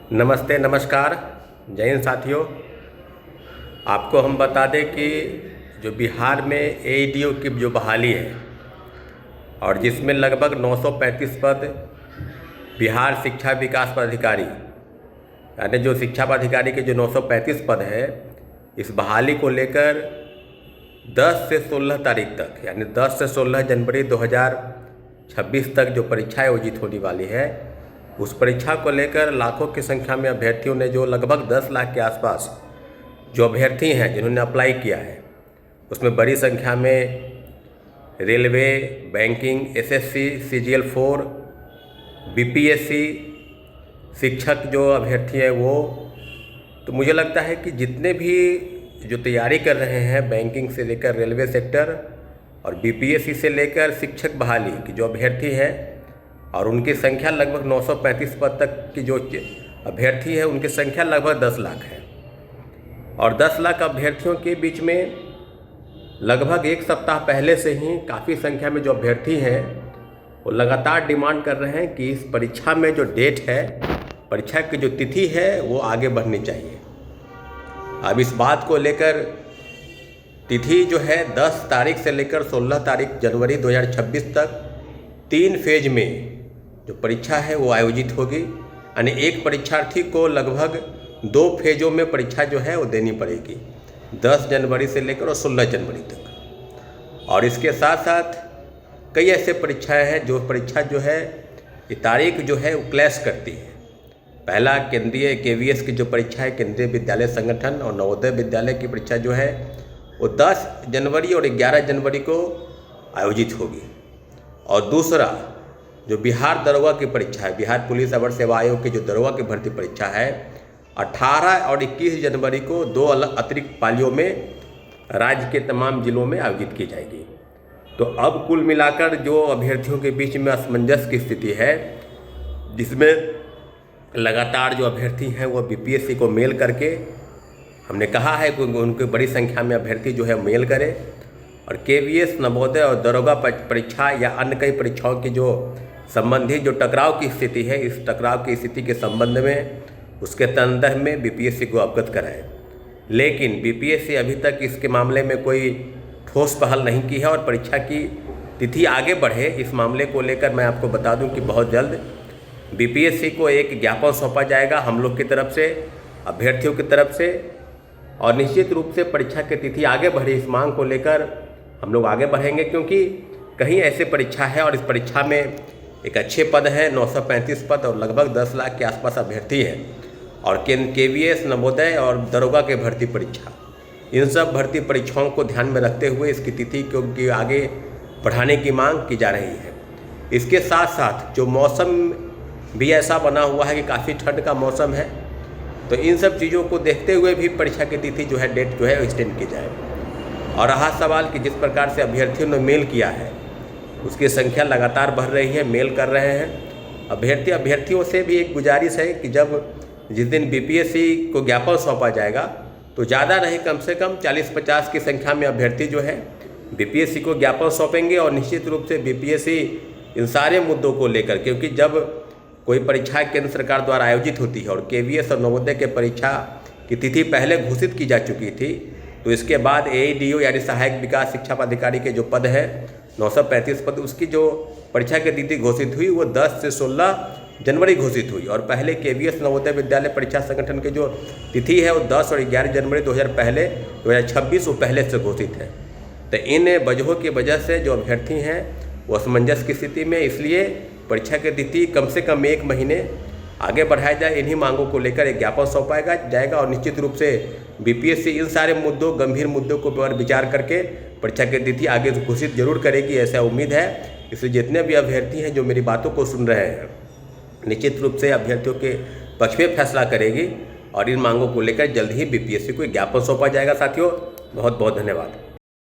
नमस्ते नमस्कार। जय हिंद साथियों। आपको हम बता दें कि जो बिहार में एईडीओ की जो बहाली है और जिसमें लगभग 935 पद बिहार शिक्षा विकास पदाधिकारी यानी जो शिक्षा पदाधिकारी के जो 935 पद है, इस बहाली को लेकर 10 से 16 तारीख तक यानी 10 से 16 जनवरी 2026 तक जो परीक्षा आयोजित होने वाली है, उस परीक्षा को लेकर लाखों की संख्या में अभ्यर्थियों ने जो लगभग 10 लाख के आसपास जो अभ्यर्थी हैं जिन्होंने अप्लाई किया है, उसमें बड़ी संख्या में railway, banking, SSC, CGL 4, BPSC शिक्षक जो अभ्यर्थी हैं वो, तो मुझे लगता है कि जितने भी जो तैयारी कर रहे हैं बैंकिंग से लेकर रेलवे सेक्टर और बीपीएससी से लेकर शिक्षक बहाली की जो अभ्यर्थी हैं और उनकी संख्या लगभग 935 पद तक की जो अभ्यर्थी है, उनकी संख्या लगभग 10 लाख है। और 10 लाख अभ्यर्थियों के बीच में लगभग एक सप्ताह पहले से ही काफ़ी संख्या में जो अभ्यर्थी हैं वो लगातार डिमांड कर रहे हैं कि इस परीक्षा में जो डेट है, परीक्षा की जो तिथि है वो आगे बढ़नी चाहिए। अब इस बात को लेकर तिथि जो है 10 तारीख से लेकर 16 तारीख जनवरी 2026 तक 3 फेज में जो परीक्षा है वो आयोजित होगी। यानी एक परीक्षार्थी को लगभग 2 फेजों में परीक्षा जो है वो देनी पड़ेगी, 10 जनवरी से लेकर और 16 जनवरी तक। और इसके साथ साथ कई ऐसे परीक्षाएं हैं जो परीक्षा जो है ये तारीख जो है वो क्लैश करती है। पहला केंद्रीय केवीएस की जो परीक्षा है, केंद्रीय विद्यालय संगठन और नवोदय विद्यालय की परीक्षा जो है वो 10 जनवरी और 11 जनवरी को आयोजित होगी। और दूसरा जो बिहार दरोगा की परीक्षा है, बिहार पुलिस अवर सेवा आयोग की जो दरोगा की भर्ती परीक्षा है, 18 और 21 जनवरी को 2 अलग अतिरिक्त पालियों में राज्य के तमाम जिलों में आयोजित की जाएगी। तो अब कुल मिलाकर जो अभ्यर्थियों के बीच में असमंजस की स्थिति है, जिसमें लगातार जो अभ्यर्थी हैं वो बीपीएससी को मेल करके, हमने कहा है कि उनकी बड़ी संख्या में अभ्यर्थी जो है मेल करें और केवीएस, नवोदय और दरोगा परीक्षा या अन्य कई परीक्षाओं की जो संबंधी जो टकराव की स्थिति है, इस टकराव की स्थिति के संबंध में उसके संदर्भ में बीपीएससी को अवगत कराएं। लेकिन बीपीएससी अभी तक इसके मामले में कोई ठोस पहल नहीं की है और परीक्षा की तिथि आगे बढ़े, इस मामले को लेकर मैं आपको बता दूं कि बहुत जल्द बीपीएससी को एक ज्ञापन सौंपा जाएगा हम लोग की तरफ से, अभ्यर्थियों की तरफ से। और निश्चित रूप से परीक्षा की तिथि आगे बढ़े, इस मांग को लेकर हम लोग आगे बढ़ेंगे, क्योंकि कहीं ऐसे परीक्षा है और इस परीक्षा में एक अच्छे पद है, 935 पद और लगभग 10 लाख के आसपास अभ्यर्थी हैं। और केवीएस, नवोदय और दरोगा के भर्ती परीक्षा, इन सब भर्ती परीक्षाओं को ध्यान में रखते हुए इसकी तिथि को आगे बढ़ाने की मांग की जा रही है। इसके साथ साथ जो मौसम भी ऐसा बना हुआ है कि काफ़ी ठंड का मौसम है, तो इन सब चीज़ों को देखते हुए भी परीक्षा की तिथि जो है, डेट जो है एक्सटेंड की जाए। और रहा सवाल कि जिस प्रकार से अभ्यर्थियों ने मेल किया है, उसकी संख्या लगातार बढ़ रही है, मेल कर रहे हैं अभ्यर्थियों से भी एक गुजारिश है कि जिस दिन बीपीएससी को ज्ञापन सौंपा जाएगा तो ज़्यादा नहीं, कम से कम 40-50 की संख्या में अभ्यर्थी जो है बीपीएससी को ज्ञापन सौंपेंगे। और निश्चित रूप से बीपीएससी इन सारे मुद्दों को लेकर, क्योंकि जब कोई परीक्षा केंद्र सरकार द्वारा आयोजित होती है और केवीएस और नवोदय के परीक्षा की तिथि पहले घोषित की जा चुकी थी, तो इसके बाद एईडीओ यानी सहायक विकास शिक्षा पदाधिकारी के जो पद है 935 पद, उसकी जो परीक्षा की तिथि घोषित हुई वो 10 से 16 जनवरी घोषित हुई। और पहले केवीएस नवोदय विद्यालय परीक्षा संगठन की जो तिथि है वो 10 और 11 जनवरी 2026 वो पहले से घोषित है। तो इन वजहों की वजह से जो अभ्यर्थी हैं वो असमंजस की स्थिति में, इसलिए परीक्षा की तिथि कम से कम 1 महीने आगे बढ़ाया जाए। इन्हीं मांगों को लेकर एक ज्ञापन सौंपाया जाएगा और निश्चित रूप से बीपीएससी इन सारे मुद्दों, गंभीर मुद्दों को पर विचार करके परीक्षा की तिथि आगे घोषित जरूर करेगी, ऐसा उम्मीद है। इसलिए जितने भी अभ्यर्थी हैं जो मेरी बातों को सुन रहे हैं, निश्चित रूप से अभ्यर्थियों के पक्ष में फैसला करेगी और इन मांगों को लेकर जल्द ही बीपीएससी को ज्ञापन सौंपा जाएगा। साथियों, बहुत बहुत धन्यवाद।